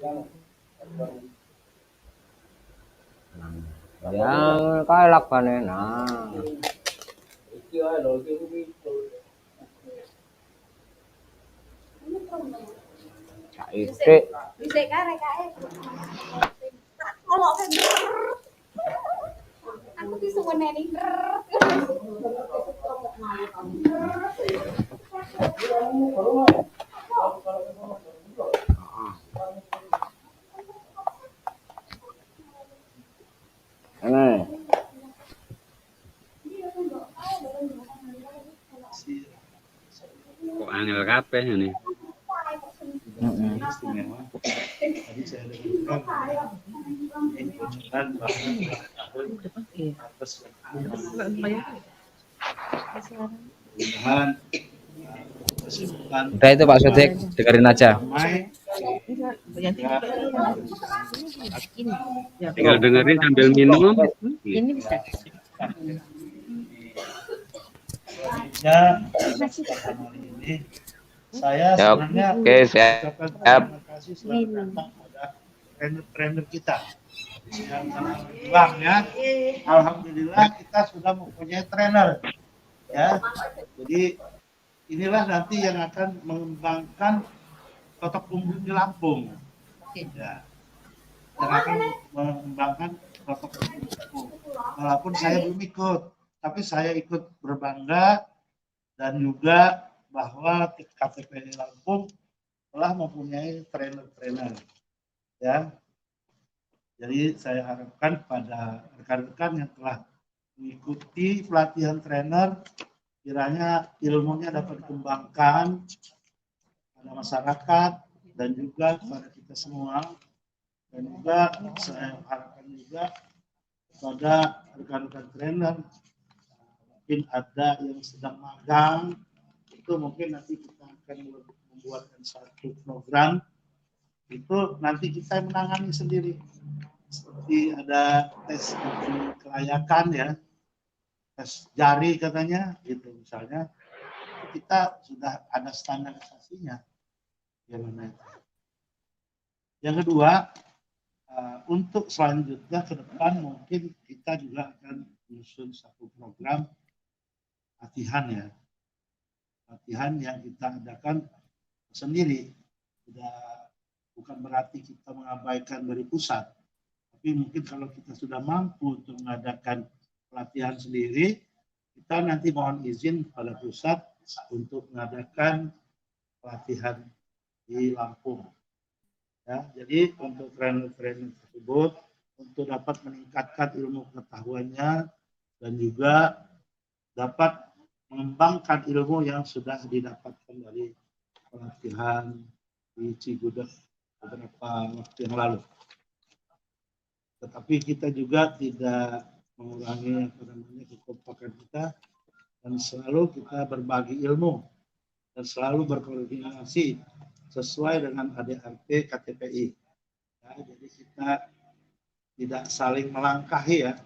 Yang kalak nah. Saiki Dhisik kare kae. Kolok aku disuweneni. ini Kok angel kabeh ini. Istimewa. Tadi saya dengarkan ini bocoran bahwa mudah-mudahan kesimpulan udah itu Pak Sodik, dengerin aja. damai Tinggal dengerin sambil minum. Ini bisa. ya hari ini saya Ya, sebenarnya oke, siap. ucapkan terima kasih selalu datang pada trainer-trainer kita yang berjuang ya. Alhamdulillah kita sudah mempunyai trainer ya. Jadi inilah nanti yang akan mengembangkan totok umum di Lampung. Ya. Yang akan mengembangkan totok umum. Walaupun saya belum ikut, tapi saya ikut berbangga dan juga bahwa KTP Lampung telah mempunyai trainer-trainer. Ya. Jadi saya harapkan pada rekan-rekan yang telah mengikuti pelatihan trainer, kiranya ilmunya dapat dikembangkan pada masyarakat dan juga kepada kita semua. Dan juga saya harapkan juga kepada rekan-rekan trainer, mungkin ada yang sedang magang, itu mungkin nanti kita akan membuatkan satu program, itu nanti kita menangani sendiri. Seperti ada tes uji kelayakan ya, tes jari katanya, gitu misalnya, kita sudah ada standarisasinya. Gimana itu? Yang kedua, untuk selanjutnya ke depan mungkin kita juga akan menyusun satu program latihan ya, latihan yang kita adakan sendiri. Bukan berarti kita mengabaikan dari pusat, tapi mungkin kalau kita sudah mampu untuk mengadakan pelatihan sendiri, kita nanti mohon izin pada pusat untuk mengadakan pelatihan di Lampung. Ya, jadi untuk trainer-trainer tersebut untuk dapat meningkatkan ilmu pengetahuannya dan juga dapat mengembangkan ilmu yang sudah didapatkan dari pelatihan di Cigudeg beberapa waktu yang lalu. Tetapi kita juga tidak mengurangi kekompakan kita dan selalu kita berbagi ilmu dan selalu berkoordinasi sesuai dengan ADART KTPI. Ya, jadi kita tidak saling melangkahi ya.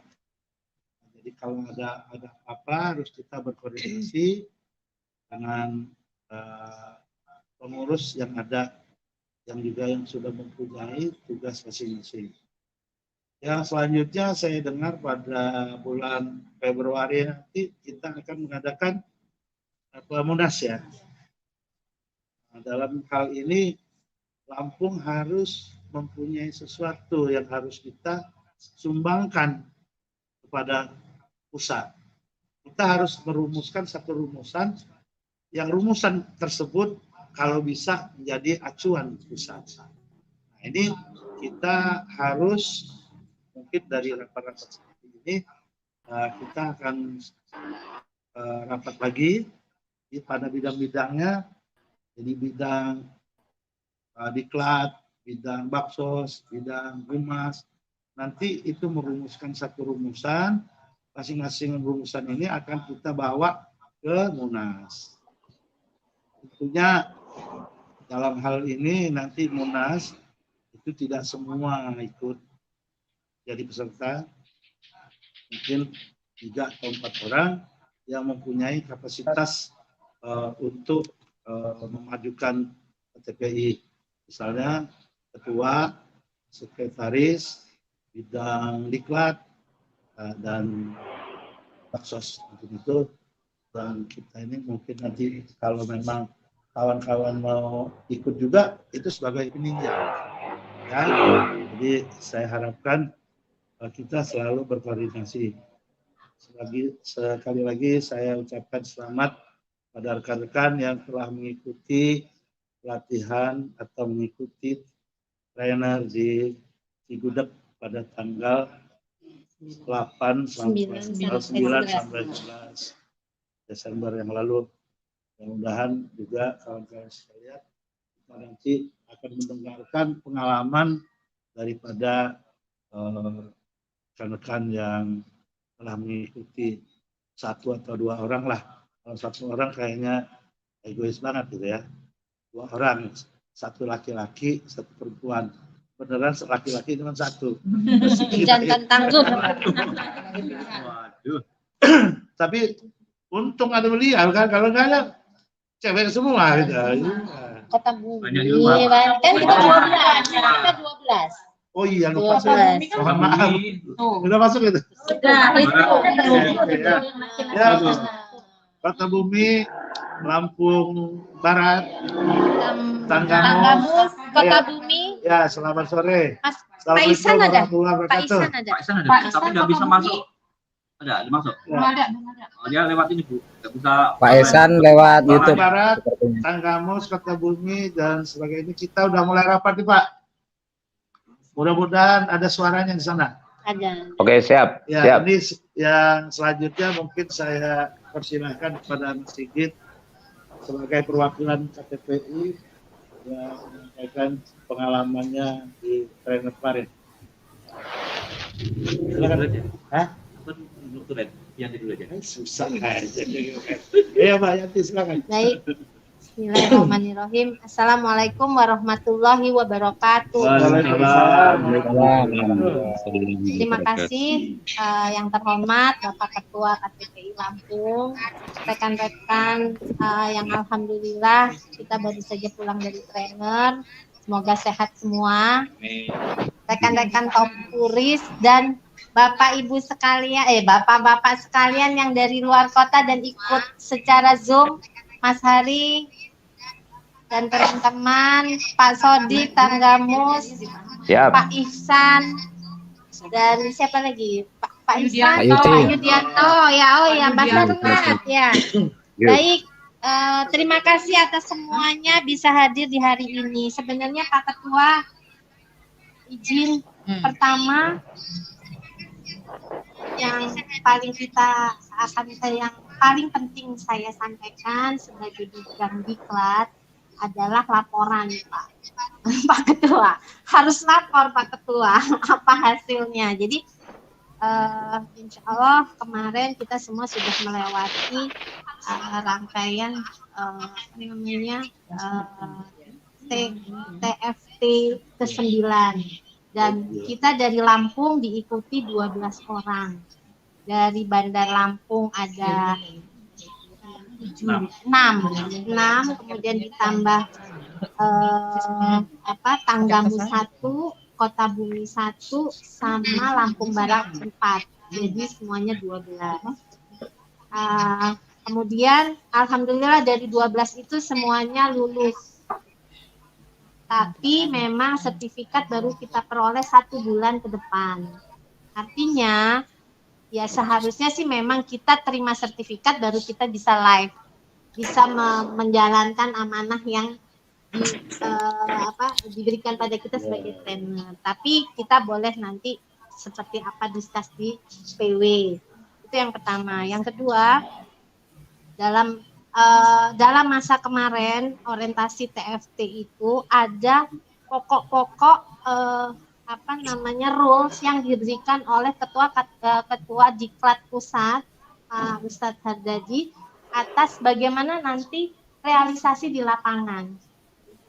Jadi kalau ada apa harus kita berkoordinasi dengan pengurus yang ada, yang juga yang sudah mempunyai tugas masing-masing. Yang selanjutnya saya dengar pada bulan Februari nanti kita akan mengadakan Munas ya. Nah, dalam hal ini Lampung harus mempunyai sesuatu yang harus kita sumbangkan kepada pusat. Kita harus merumuskan satu rumusan, yang rumusan tersebut kalau bisa menjadi acuan pusat. Nah, ini kita harus mungkin dari rapat-rapat seperti ini kita akan rapat lagi pada bidang-bidangnya, jadi bidang diklat, bidang baksos, bidang humas. Nanti itu merumuskan satu rumusan, masing-masing rumusan ini akan kita bawa ke Munas. Tentunya dalam hal ini nanti Munas itu tidak semua ikut jadi peserta, mungkin 3 atau 4 orang yang mempunyai kapasitas untuk memajukan KTPI. Misalnya ketua, sekretaris, bidang diklat, dan baksos untuk itu. Dan kita ini mungkin nanti kalau memang kawan-kawan mau ikut juga itu sebagai peninjau. Ya, jadi saya harapkan kita selalu berkoordinasi. Sekali lagi saya ucapkan selamat pada rekan-rekan yang telah mengikuti pelatihan atau mengikuti trainer di Cigudeg pada tanggal 8 sampai 9 sampai 11 Desember yang lalu. Mudah-mudahan juga kawan-kawan sekalian kita nanti akan mendengarkan pengalaman daripada rekan-rekan yang telah mengikuti satu atau dua orang lah. Kalau satu orang kayaknya egois banget gitu ya. Dua orang, satu laki-laki, satu perempuan. Beneran laki-laki cuma satu. Jangan tangguh. Waduh. Tapi untung ada beliau kan, kalau nggak ada cewek semua gitu. Kota Bumi. Banyak di rumah. Kan kita 12. Oh iya lupa saya. 12. Mohon maaf. Udah masuk itu. Ya, Kota Bumi, Lampung Barat, Tanggamus, Kota Bumi. Ya, selamat sore. Mas Assalamualaikum Paisan ada? warahmatullahi Pak wabarakatuh. Isan ada? Pak Isan ada, Pak tapi Isan nggak bisa Kota masuk. Ada masuk. Ya. Oh, dia lewat ini Bu, nggak bisa. Pak Esan lewat Lampung YouTube. Barat, Sepertinya. Tanggamus, Kota Bumi, dan sebagainya. Kita udah mulai rapat nih Pak. Mudah-mudahan ada suaranya di sana. Ada. Oke, siap. Ya, Siap. ini yang selanjutnya mungkin saya persilahkan kepada Mas Sigit sebagai perwakilan KTPI yang menyampaikan pengalamannya di trainer kemarin. Silakan. Hah? Yanti dulu aja. Susah aja. Iya Mbak Yanti, silakan. Baik. Bismillahirrahmanirrahim. Assalamualaikum warahmatullahi wabarakatuh. Waalaikumsalam. Terima kasih yang terhormat Bapak Ketua KTPI Lampung, rekan-rekan yang alhamdulillah kita baru saja pulang dari trainer. Semoga sehat semua. Rekan-rekan top turis dan Bapak Ibu sekalian, Bapak-bapak sekalian yang dari luar kota dan ikut secara Zoom, Mas Hari dan teman-teman, Pak Sodik, Tanggamus, Siap. Pak Ihsan, dan siapa lagi? Pak Ihsan, Pak Yuti. Pak Yudianto, ya, Basarnas, ya. Baik, terima kasih atas semuanya bisa hadir di hari ini. Sebenarnya Pak Ketua, izin pertama yang paling penting saya sampaikan sebagai bidang diklat adalah laporan Pak. Pak Ketua harus lapor Pak Ketua apa hasilnya. Jadi insya Allah kemarin kita semua sudah melewati rangkaian TFT ke-9 dan kita dari Lampung diikuti 12 orang. Dari Bandar Lampung ada 6, kemudian ditambah Tanggamus 1, Kota Bumi 1, sama Lampung Barat 4. Jadi semuanya 12. Kemudian alhamdulillah dari 12 itu semuanya lulus. Tapi memang sertifikat baru kita peroleh 1 bulan ke depan. Artinya ya seharusnya sih memang kita terima sertifikat baru kita bisa live, bisa menjalankan amanah yang diberikan pada kita sebagai trainer. Tapi kita boleh nanti seperti apa diskus di PW. Itu yang pertama. Yang kedua, dalam masa kemarin orientasi TFT itu ada pokok-pokok rules yang diberikan oleh ketua Diklat Pusat Ustadz Hardadi atas bagaimana nanti realisasi di lapangan.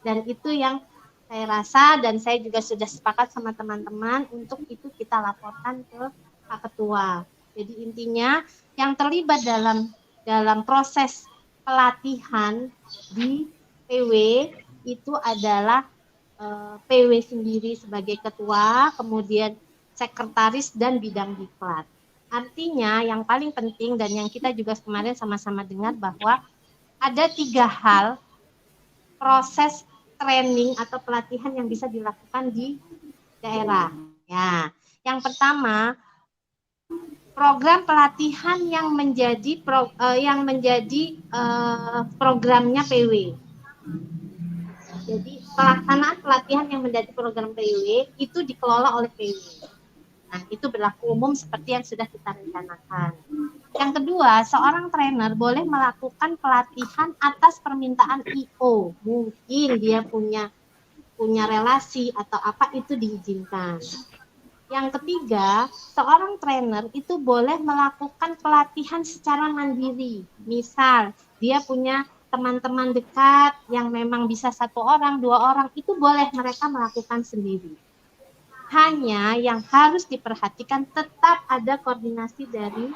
Dan itu yang saya rasa dan saya juga sudah sepakat sama teman-teman untuk itu kita laporkan ke Pak Ketua. Jadi intinya yang terlibat dalam proses pelatihan di PW itu adalah PW sendiri sebagai ketua, kemudian sekretaris dan bidang diklat. Artinya yang paling penting dan yang kita juga kemarin sama-sama dengar bahwa ada 3 hal proses training atau pelatihan yang bisa dilakukan di daerah. Ya, yang pertama program pelatihan yang menjadi programnya PW. Jadi pelaksanaan pelatihan yang menjadi program PW itu dikelola oleh PW. Nah, itu berlaku umum seperti yang sudah kita rencanakan. Yang kedua, seorang trainer boleh melakukan pelatihan atas permintaan IO. Mungkin dia punya relasi atau apa, itu diizinkan. Yang ketiga, seorang trainer itu boleh melakukan pelatihan secara mandiri. Misal, dia punya teman-teman dekat yang memang bisa 1 orang, 2 orang, itu boleh mereka melakukan sendiri. Hanya yang harus diperhatikan tetap ada koordinasi dari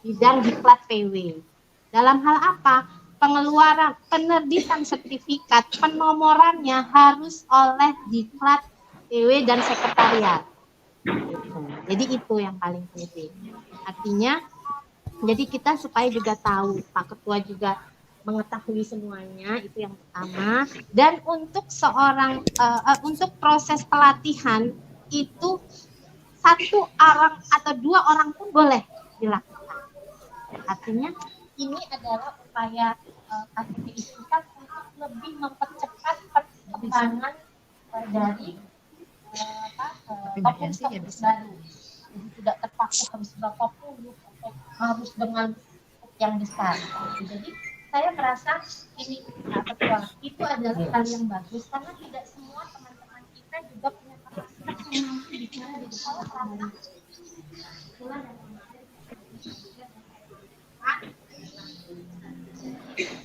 bidang diklat PW. Dalam hal apa? Pengeluaran, penerbitan sertifikat, penomorannya harus oleh diklat PW dan sekretariat. Jadi itu yang paling penting. Artinya, jadi kita supaya juga tahu, Pak Ketua juga mengetahui semuanya, itu yang pertama. Dan untuk untuk proses pelatihan itu 1 orang atau 2 orang pun boleh dilakukan. Artinya ini adalah upaya KTPI kita untuk lebih mempercepat perkembangan dari topung baru. Jadi tidak terpaku harus berapa puluh atau harus dengan yang besar. Jadi saya merasa ini itu adalah hal yang bagus karena tidak semua teman-teman kita juga punya kapasitas yang mampu bicara di depan kamera.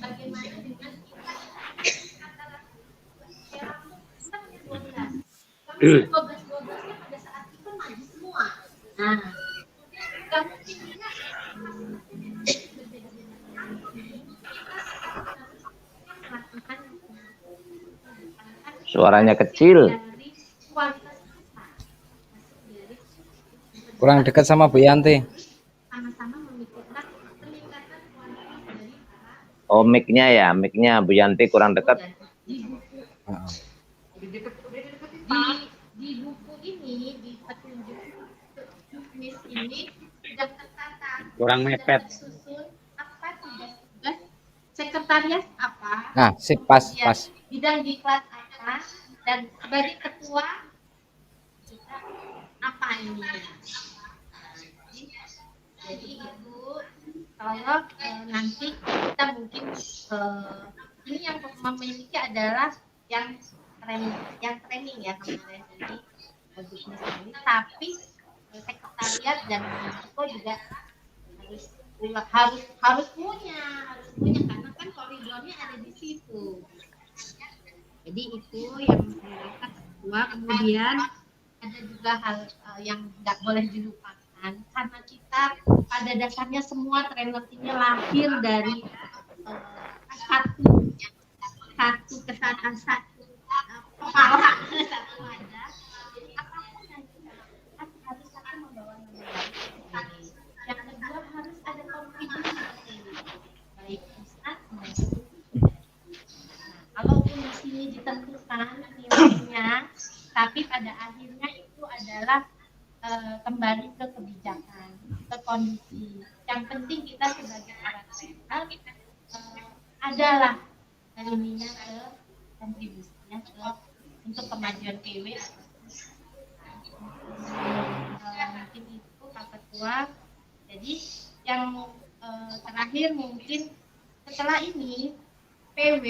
Bagaimana dengan kita yang 12-12 pada saat itu maju semua. Nah, nggak mungkin juga. Suaranya kecil. Kurang dekat sama Bu Yanti. Oh, mic-nya ya, mic-nya Bu Yanti kurang dekat. Di buku ini, di petunjuk tulis ini sudah tertata. Kurang mepet. Susun apa tugas sekretariat apa? Nah, sip, pas. Bidang diklat apa? Dan sebagai ketua kita apa ini? Jadi Ibu, kalau nanti kita mungkin ini yang memiliki adalah yang training ya kemarin ini bagusnya sekali. Tapi sekretariat dan Menko juga harus punya karena kan koridornya ada di situ. Jadi itu yang saya katakan kedua. Kemudian ada juga hal yang tidak boleh dilupakan karena kita pada dasarnya semua trainer ini lahir dari satu kesadaran satu kepala satu wadah. Jadi apapun yang kita harus satu membawa nama baik. Yang kedua harus ada kontribusi baik Ustaz maupun kalaupun di sini ditentukan nilainya, tapi pada akhirnya itu adalah kembali ke kebijakan, ke kondisi. Yang penting kita sebagai para trainer adalah ininya ke kontribusinya untuk kemajuan PW. Mungkin itu Pak Ketua. Jadi yang terakhir mungkin setelah ini PW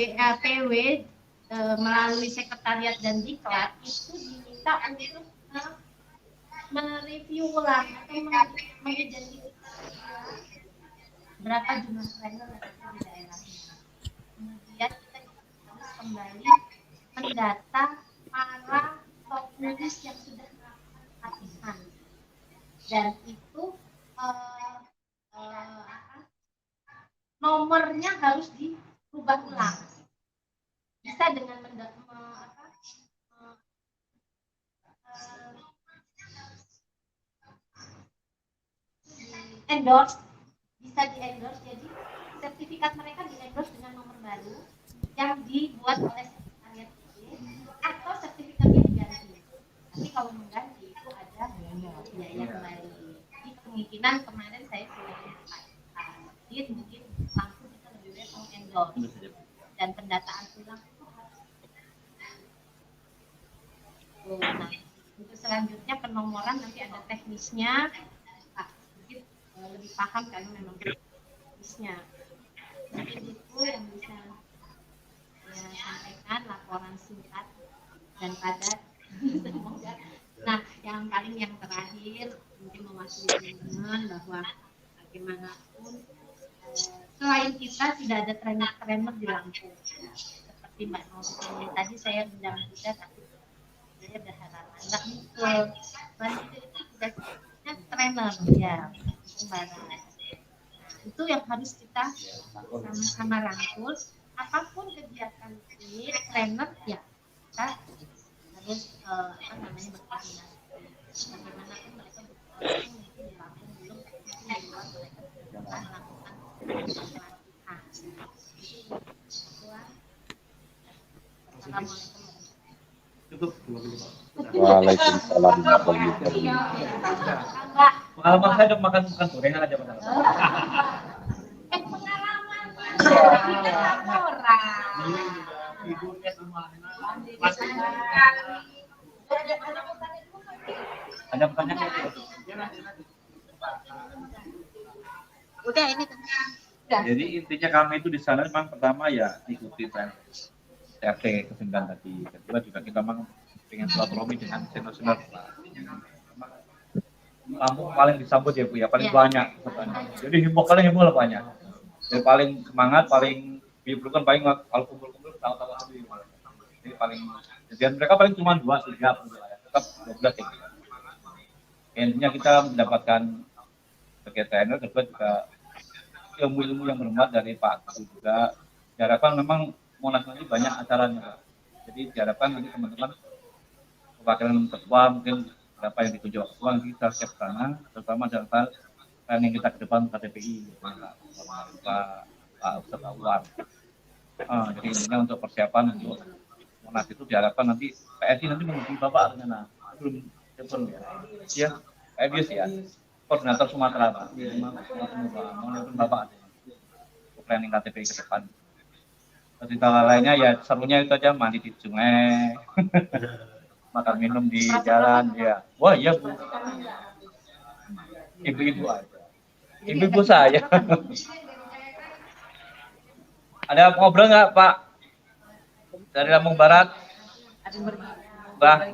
melalui sekretariat dan diklat itu diminta untuk mereview ulang atau mengidentifikasi berapa jumlah trainer yang ada di daerahnya. Kemudian kita harus kembali mendata para fokus yang sudah melakukan pelatihan dan itu nomornya harus dirubah ulang. Bisa dengan endorse, bisa di endorse, jadi sertifikat mereka di endorse dengan nomor baru yang dibuat oleh sekretariat atau sertifikatnya diganti. Tapi kalau mengganti itu ada biaya kembali. Jadi kemungkinan kemarin saya sudah jadi mungkin langsung kita lebih baik mengendorse dan pendataan ulang itu harus. Nah, untuk selanjutnya penomoran nanti ada teknisnya, sedikit lebih paham karena memang teknisnya. Mungkin itu yang bisa saya sampaikan, laporan singkat dan padat. Semoga. Nah, yang terakhir mungkin mewakili teman-teman bahwa bagaimanapun selain kita tidak ada trainer di Lampung. Seperti Mbak Novi tadi saya undang juga, tapi saya berharap Mbak Mikul itu sudah trainer ya, Mbak. Itu yang harus kita sama-sama rangkul. Apapun kegiatan ini trainer ya kita harus berkoordinasi. Bagaimanapun mereka mungkin di Lampung belum, mungkin di luar mereka melakukan pelatihan. Assalamualaikum. Cukup. Waalaikumsalam warahmatullahi wabarakatuh. Pengalaman saya udah makan gorengan aja Pak. Pengalaman orang. Ibunya sama Ada pertanyaan? Udah ini Jadi intinya kami itu di sana memang pertama ya ikuti tren RT ke-9 tadi. Kedua juga kita memang pengen silaturahmi dengan senior-senior. Lampung paling disambut ya Bu ya, paling banyak pesertanya. Jadi paling heboh lah banyak. Jadi paling semangat, paling diperlukan paling kalau kumpul-kumpul tahu-tahu sendiri malah. Jadi paling jadi mereka paling cuma 2-3 tetap 12 ya. Intinya kita mendapatkan sebagai trainer, kedua juga ilmu-ilmu yang bermanfaat dari Pak Guru juga. Diharapkan memang Monas nanti banyak acaranya. Jadi diharapkan nanti teman-teman perwakilan ketua mungkin berapa yang ditunjuk ketua nanti kita siap sana, terutama dalam hal planning kita ke depan KTPI, Pak Ustadz Awar. Jadi intinya untuk persiapan untuk Monas itu diharapkan nanti PSI nanti menghubungi Bapak rencana belum telepon ya, Pak ya, koordinator Sumatera Pak, menelpon Bapak planning KTPI ke depan. Cerita lainnya ya serunya itu aja, mandi di sungai, makan minum di jalan ya. Wah iya Bu, ibu-ibu aja, ibu-ibu saya. Ada ngobrol nggak Pak dari Lampung Barat?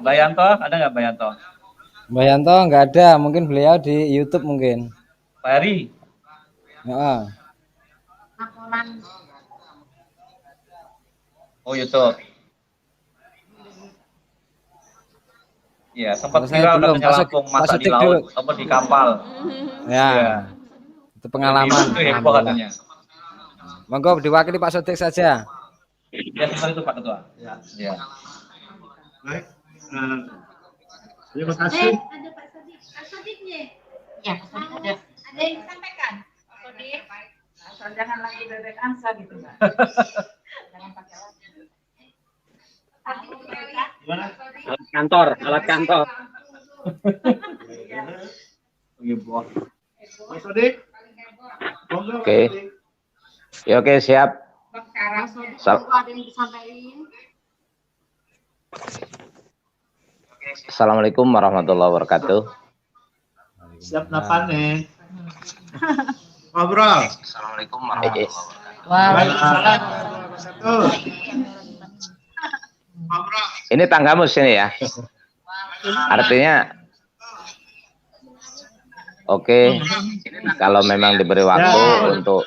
Mbak Yanto, ada nggak Mbak Yanto? Mbak Yanto nggak ada, mungkin beliau di YouTube mungkin. Pak Heri? Ya. laporan. Oh YouTube. Ya sempat Saya viral belum, katanya Lampung masak di laut atau di kapal. Ya. Ya. Itu pengalaman. Itu heboh katanya. Monggo diwakili Pak Sodik saja. Ya seperti itu Pak Ketua. Ya. baik. Terima kasih. Ada Pak Sodik. Pak Sodiknya. Ya, Pak Sodik ada. Ada yang disampaikan? Pak Sodik. Asal jangan lagi bebek angsa gitu Mbak. Jangan pakai lagi. Gimana? Alat kantor. Heboh. Mas Sodik. Monggo, Mas Oke. Sodik. Ya, oke, siap. Pak Sodik, Sal- ada yang disampaikan? Assalamualaikum warahmatullahi wabarakatuh. Siap napane. Ngobrol. Assalamualaikum warahmatullahi wabarakatuh. Waalaikumsalam warahmatullahi wabarakatuh. Ngobrol. Ini tanggamus ini ya. Artinya oke, kalau memang diberi waktu untuk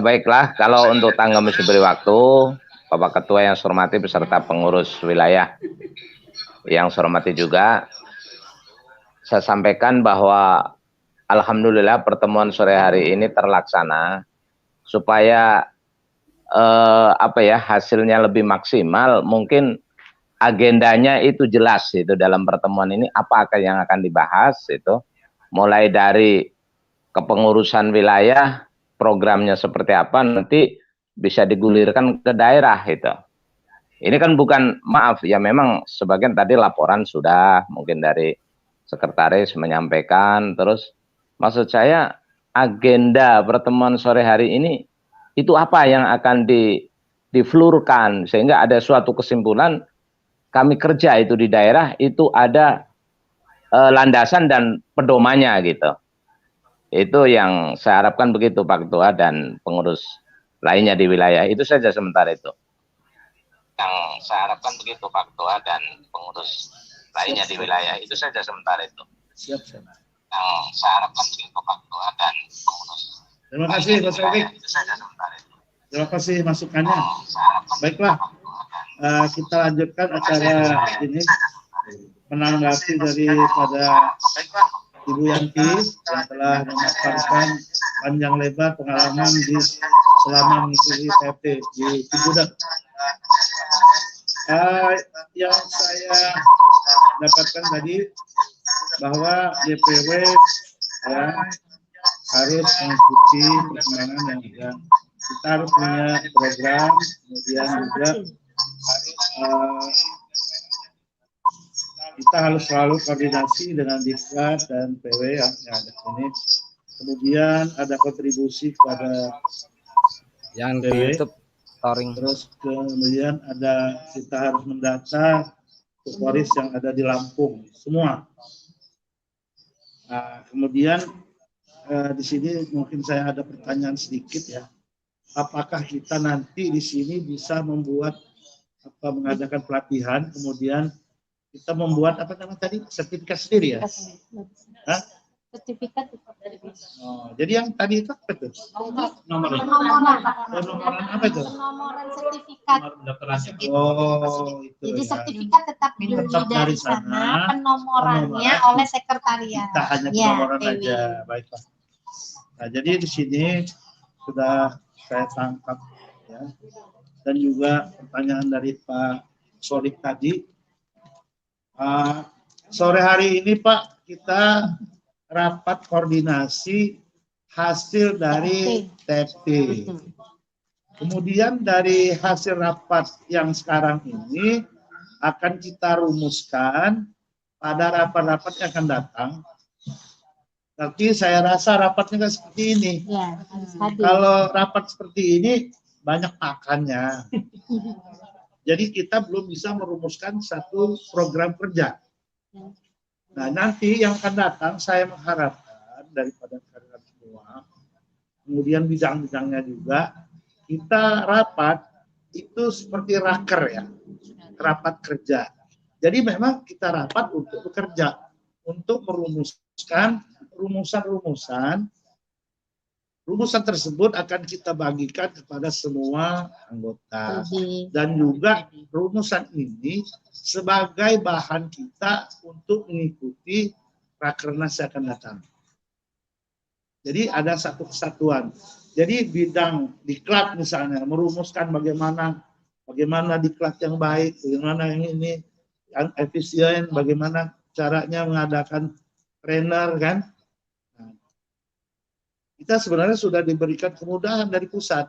baiklah, kalau untuk tanggamus diberi waktu, Bapak Ketua yang saya hormati beserta pengurus wilayah yang saya hormati juga, saya sampaikan bahwa alhamdulillah pertemuan sore hari ini terlaksana supaya hasilnya lebih maksimal. Mungkin agendanya itu jelas itu dalam pertemuan ini apa yang akan dibahas itu, mulai dari kepengurusan wilayah, programnya seperti apa, nanti bisa digulirkan ke daerah itu. Ini kan bukan, maaf ya, memang sebagian tadi laporan sudah mungkin dari sekretaris menyampaikan, terus maksud saya agenda pertemuan sore hari ini itu apa yang akan diflurkan sehingga ada suatu kesimpulan kami kerja itu di daerah itu ada landasan dan pedomannya gitu. Itu yang saya harapkan begitu Pak Ketua dan pengurus lainnya di wilayah. Itu saja sementara itu. Yang saya harapkan begitu Pak Ketua dan pengurus lainnya di wilayah. Itu saja sementara itu. Siap, siap. Yang saya harapkan begitu Pak Ketua dan pengurus. Terima kasih Pak Taufik. Itu saja sementara itu. Terima kasih masukannya. Baiklah, kita lanjutkan acara ini menanggapi daripada Ibu Yanti yang telah memaparkan panjang lebar pengalaman selama mengikuti TP di Cigudeg. Yang saya dapatkan tadi bahwa DPW ya, harus mengikuti perkembangan yang ada. Kita harus punya program, kemudian juga kita harus selalu koordinasi dengan Diklat dan PW yang ada ini. Kemudian ada kontribusi kepada yang di PW. YouTube storing. Terus kemudian ada kita harus mendata Polres yang ada di Lampung semua. Nah, kemudian di sini mungkin saya ada pertanyaan sedikit ya. Apakah kita nanti di sini bisa membuat mengadakan pelatihan, kemudian kita membuat apa namanya tadi sertifikat sendiri ya? Hah? Sertifikat Oh, jadi yang tadi itu apa itu? Nomoran apa itu? penomoran sertifikat. Oh, itu Jadi ya. sertifikat tetap dibeli Tetap dari dari sana, sana, penomorannya penomoran. oleh sekretariat. Kita hanya Ya, penomoran Dewi. aja, baiklah. Nah, jadi di sini sudah saya tangkap ya, dan juga pertanyaan dari Pak Sodik tadi. Sore hari ini Pak kita rapat koordinasi hasil dari TP. Kemudian dari hasil rapat yang sekarang ini akan kita rumuskan pada rapat-rapat yang akan datang. Tapi saya rasa rapatnya kan seperti ini. Ya, harus hadir. Kalau rapat seperti ini banyak makannya. Jadi kita belum bisa merumuskan satu program kerja. Nah, nanti yang akan datang saya mengharapkan daripada kalian semua, kemudian bidang-bidangnya juga, kita rapat itu seperti raker ya, rapat kerja. Jadi memang kita rapat untuk bekerja, untuk merumuskan rumusan-rumusan. Rumusan tersebut akan kita bagikan kepada semua anggota. Dan juga rumusan ini sebagai bahan kita untuk mengikuti Rakernas yang akan datang. Jadi ada satu kesatuan. Jadi bidang diklat misalnya, merumuskan bagaimana diklat yang baik, bagaimana yang ini, yang efisien, bagaimana caranya mengadakan trainer kan. Kita sebenarnya sudah diberikan kemudahan dari pusat,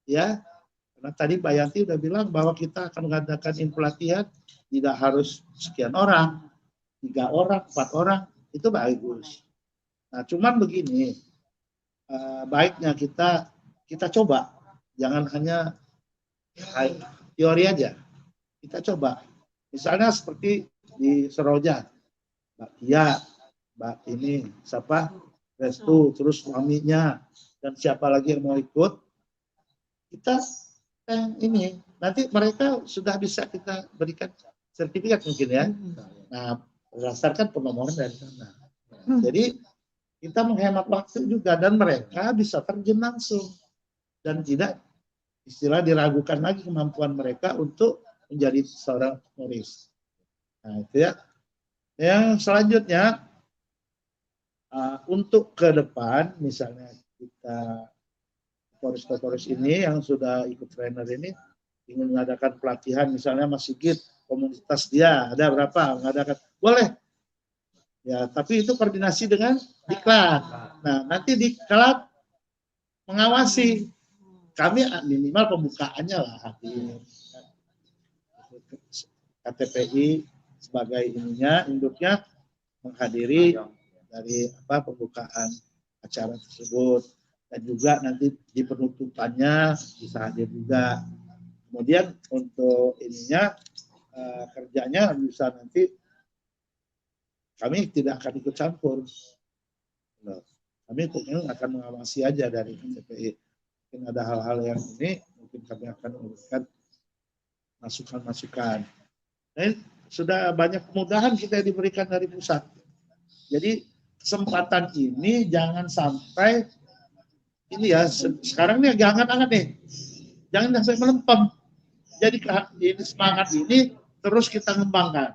ya. Karena tadi Mbak Yanti udah bilang bahwa kita akan mengadakan pelatihan tidak harus sekian orang, 3 orang, 4 orang, itu bagus. Nah, cuman begini, baiknya kita coba, jangan hanya teori aja, kita coba. Misalnya seperti di Seroja, Mbak Kia, Mbak ini siapa? Restu, terus suaminya, dan siapa lagi yang mau ikut, kita ini, nanti mereka sudah bisa kita berikan sertifikat mungkin ya. Nah, berdasarkan penomoran dari sana. Jadi, kita menghemat waktu juga, dan mereka bisa terjun langsung. Dan tidak istilah diragukan lagi kemampuan mereka untuk menjadi seorang Polres. Nah, itu ya. Yang selanjutnya, untuk ke depan, misalnya kita Polres ini yang sudah ikut trainer ini ingin mengadakan pelatihan, misalnya Mas Sigit komunitas dia ada berapa mengadakan, boleh ya, tapi itu koordinasi dengan diklat. Nah nanti diklat mengawasi, kami minimal pembukaannya lah hadir. KTPI sebagai induknya menghadiri dari pembukaan acara tersebut, dan juga nanti di penutupannya bisa hadir juga. Kemudian untuk kerjanya bisa nanti kami tidak akan ikut campur. Kami akan mengawasi aja dari KTPI. Mungkin ada hal-hal yang ini, mungkin kami akan memberikan masukan-masukan. Nah, sudah banyak kemudahan kita diberikan dari pusat. Jadi kesempatan ini jangan sampai ini ya, sekarang nih jangan nih, jangan sampai melempem. Jadi ini semangat ini terus kita ngembangkan.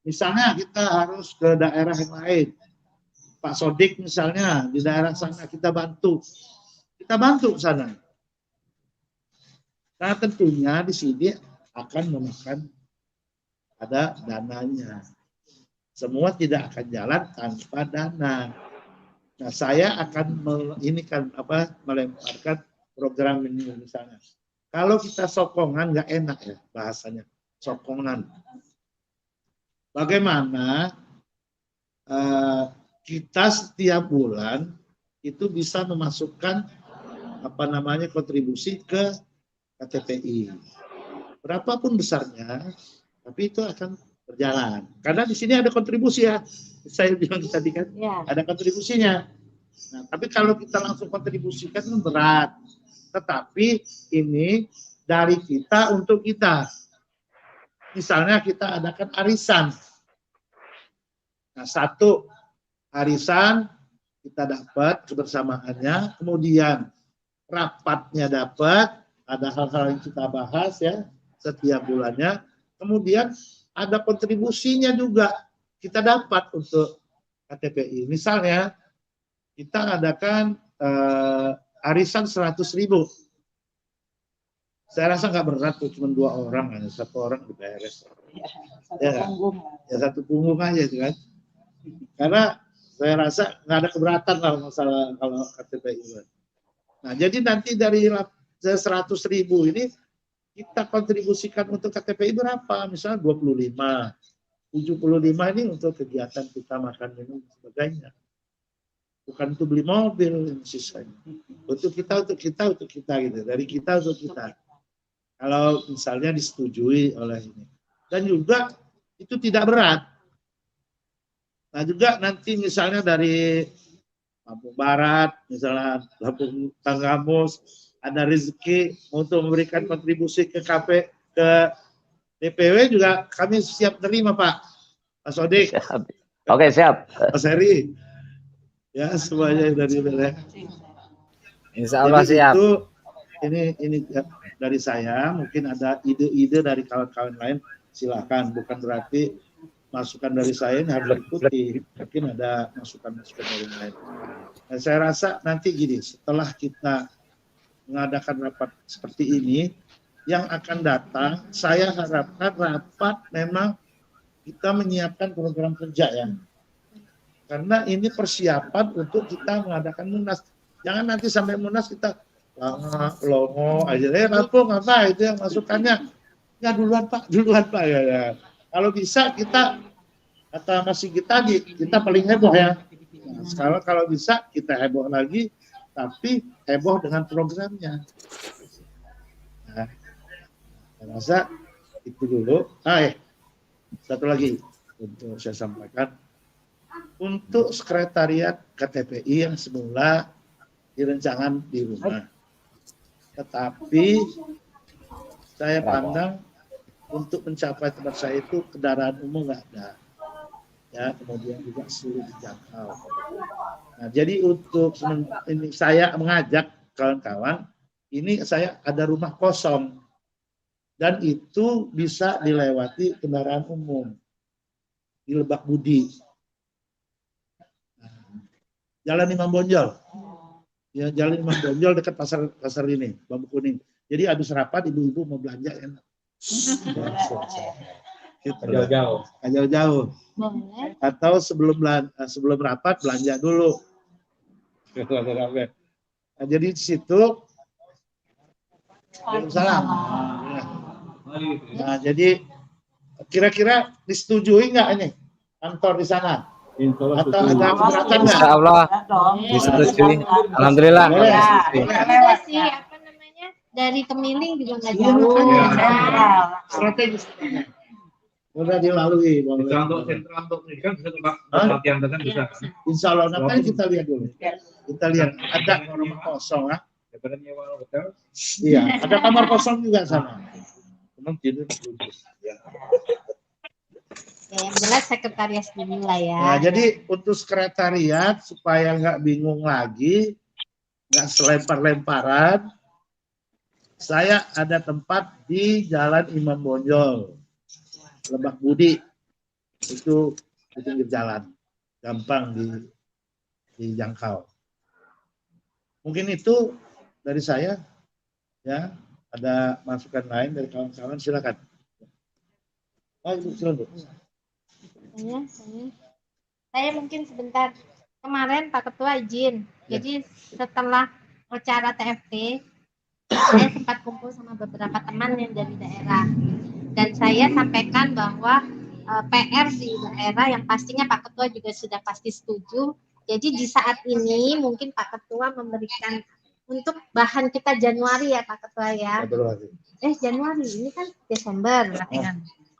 Misalnya kita harus ke daerah yang lain, Pak Sodik misalnya di daerah sana kita bantu ke sana. Nah tentunya di sini akan memakan ada dananya. Semua tidak akan jalan tanpa dana. Nah, saya akan melemparkan program ini misalnya. Kalau kita sokongan nggak enak ya bahasanya, sokongan. Bagaimana kita setiap bulan itu bisa memasukkan kontribusi ke KTPI. Berapapun besarnya, tapi itu akan berjalan. Karena di sini ada kontribusi ya. Saya bilang tadi kan, ada kontribusinya. Nah, tapi kalau kita langsung kontribusikan kan berat. Tetapi ini dari kita untuk kita. Misalnya kita adakan arisan. Nah, satu arisan kita dapat kebersamaannya, kemudian rapatnya dapat, ada hal-hal yang kita bahas ya setiap bulannya. Kemudian ada kontribusinya juga kita dapat untuk KTPI. Misalnya kita adakan arisan 100.000. Saya rasa nggak berat tuh, cuma 2 orang, hanya 1 orang diberes. Satu punggung aja itu kan. Karena saya rasa nggak ada keberatan lah masalah kalau KTPI. Nah jadi nanti dari 100.000 ini kita kontribusikan untuk KTPI berapa? Misalnya 25, 75 ini untuk kegiatan kita makan minum dan sebagainya. Bukan untuk beli mobil sisanya. Untuk kita gitu. Dari kita untuk kita. Kalau misalnya disetujui oleh ini. Dan juga itu tidak berat. Nah juga nanti misalnya dari Lampung Barat, misalnya Lampung Tanggamus, ada rezeki untuk memberikan kontribusi ke DPW juga kami siap terima Pak Sodik. Oke siap. Mas Heri. Ya semuanya dari wilayah. Insya Allah Jadi siap. Itu ini dari saya, mungkin ada ide-ide dari kawan-kawan lain, silakan. Bukan berarti masukan dari saya ini harus diikuti. Mungkin ada masukan-masukan dari lain. Nah, saya rasa nanti gini, setelah kita mengadakan rapat seperti ini, yang akan datang, saya harapkan rapat memang kita menyiapkan program kerja ya. Karena ini persiapan untuk kita mengadakan munas. Jangan nanti sampai munas kita longo aja. Lampung apa itu yang masukannya? Ya duluan Pak ya. Kalau bisa kita kata masih kita paling heboh ya. Nah, sekarang kalau bisa kita heboh lagi, tapi heboh dengan programnya. Nah, saya rasa itu dulu. Satu lagi untuk saya sampaikan. Untuk sekretariat KTPI yang semula direncanakan di rumah. Tetapi saya pandang untuk mencapai tempat saya itu kendaraan umum nggak ada. Ya, kemudian juga sulit dijangkau. Nah, jadi untuk ini saya mengajak kawan-kawan, ini saya ada rumah kosong dan itu bisa dilewati kendaraan umum di Lebak Budi. Jalan Imam Bonjol. Ya, Jalan Imam Bonjol dekat pasar ini, Bambu Kuning. Jadi habis rapat ibu-ibu mau belanja enak. Gitu. Jauh-jauh. Jauh-jauh. Boleh. Atau sebelum rapat belanja dulu. Nah, jadi di situ salam. Nah, jadi kira-kira disetujui nggak ini kantor di sana? Atau ada keberatan nggak? Insya Allah disetujui. Alhamdulillah. Boleh. Juga sih apa namanya dari Kemiling juga nggak Iya, jauh. makanya. Strategis. Udah dilalui. Bisa untuk sentra untuk pendidikan bisa tuh Pak. Latihan kan bisa. Insya Allah, nanti kita lihat dulu. Kita lihat ada kamar kosong, ya. Daripada nyewa hotel. Iya, ada kamar kosong juga sana. Memang tidur ya. Ya, yang jelas sekretariat dulu lah ya. Nah, jadi untuk sekretariat supaya nggak bingung lagi, nggak selempar-lemparan, saya ada tempat di Jalan Imam Bonjol, Lebak Budi, itu di pinggir jalan, gampang dijangkau. Mungkin itu dari saya, ya. Ada masukan lain dari kawan-kawan, silakan. Oh, silakan. Saya mungkin sebentar. Kemarin Pak Ketua izin. Jadi setelah acara TFT, saya sempat kumpul sama beberapa teman yang dari daerah. Dan saya sampaikan bahwa PR di daerah yang pastinya Pak Ketua juga sudah pasti setuju. Jadi di saat ini mungkin Pak Ketua memberikan untuk bahan kita Januari ya Pak Ketua ya. Januari, ini kan Desember.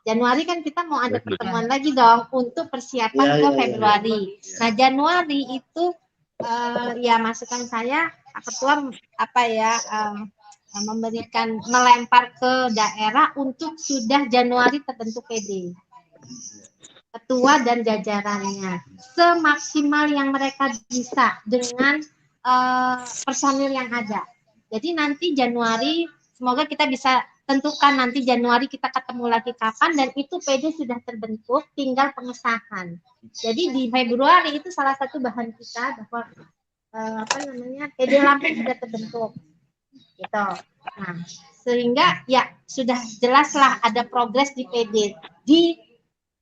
Januari kan kita mau ada pertemuan lagi dong untuk persiapan ke Februari. Nah Januari itu ya masukan saya Pak Ketua memberikan melempar ke daerah untuk sudah Januari terbentuk PD. Ketua dan jajarannya semaksimal yang mereka bisa dengan personil yang ada. Jadi nanti Januari semoga kita bisa tentukan nanti Januari kita ketemu lagi kapan dan itu PD sudah terbentuk, tinggal pengesahan. Jadi di Februari itu salah satu bahan kita bahwa PD Lampung sudah terbentuk. Gitu. Nah, sehingga ya sudah jelaslah ada progres di PD. Di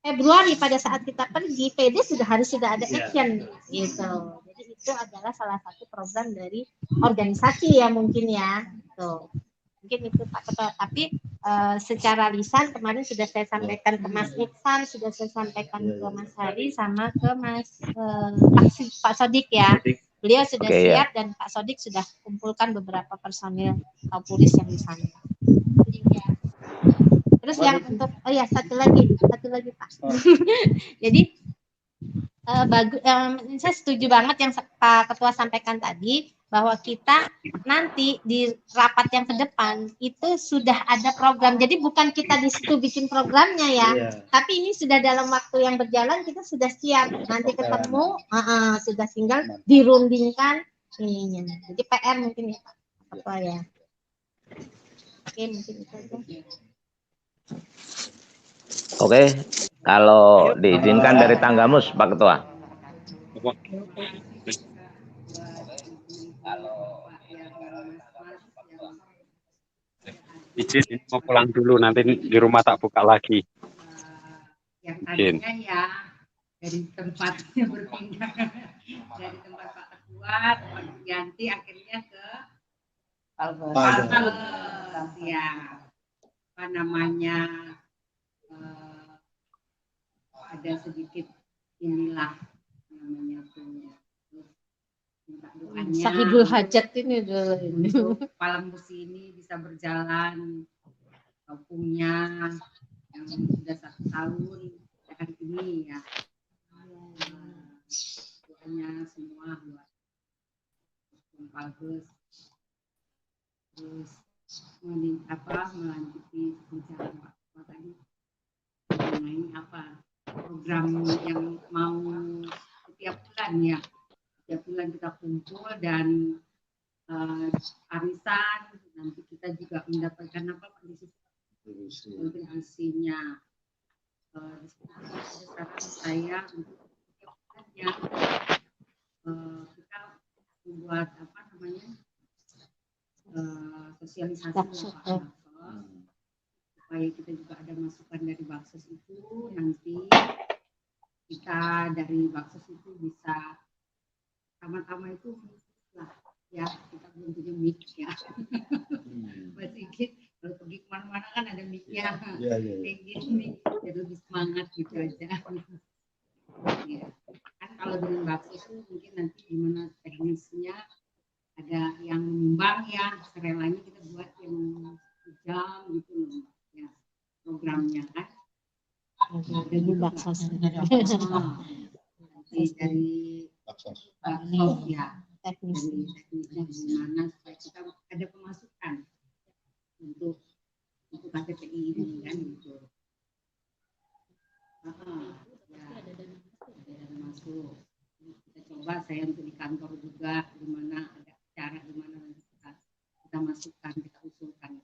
Februari pada saat kita pergi, PD sudah ada action gitu. Jadi itu adalah salah satu program dari organisasi ya mungkin ya. Tuh. Mungkin itu Pak Ketua. Tapi secara lisan kemarin sudah saya sampaikan ke Mas Iksan, sudah saya sampaikan ke Mas Hari sama ke Mas Pak Sodik ya. Beliau sudah siap dan Pak Sodik sudah kumpulkan beberapa personil Kaupulis yang di sana. Terus yang untuk satu lagi Pak. Jadi saya setuju banget yang Pak Ketua sampaikan tadi bahwa kita nanti di rapat yang ke depan itu sudah ada program. Jadi bukan kita di situ bikin programnya ya, tapi ini sudah dalam waktu yang berjalan kita sudah siap. Nanti ketemu, sudah tinggal dirundingkan ininya. Jadi PR mungkin ya Pak Ketua ya. Oke, mungkin itu aja. Oke, kalau diizinkan dari Tanggamus, Pak Ketua. Izin mau pulang dulu, nanti di rumah tak buka lagi. Yang tadinya ya dari tempatnya berpindah dari tempat Pak Ketua ganti akhirnya ke ya apa namanya ada sedikit inilah namanya tuh minta doanya Sahibul hajat ini dulu. Palang Besi ini bisa berjalan kampungnya yang sudah 1 tahun hari ini ya. Doanya semua buat Palgus terus melanjuti bicara Pak tadi mengenai apa program yang mau setiap bulan kita kumpul dan arisan nanti kita juga mendapatkan apa isinya saran saya untuk setiap bulannya kita membuat apa namanya sosialisasi supaya kita juga ada masukan dari Baksos itu, nanti kita dari Baksos itu bisa sama-sama itu lah ya, kita belum punya mic ya. Mas Sigit kalau pergi kemana-mana kan ada mic-nya, kayak gini biar lebih semangat gitu aja. Ya. Kan kalau dengan Baksos itu mungkin nanti gimana teknisnya, ada yang menyumbang ya, serelanya kita buat yang jam gitu loh ya, programnya kan. Dari Baksos dari Baksos ya, teknisnya gimana supaya kita ada pemasukan untuk KTPI ini kan gitu. Ya, ada dana masuk. Kita coba saya untuk di kantor juga gimana, ada cara gimana nanti kita masukkan, kita usulkan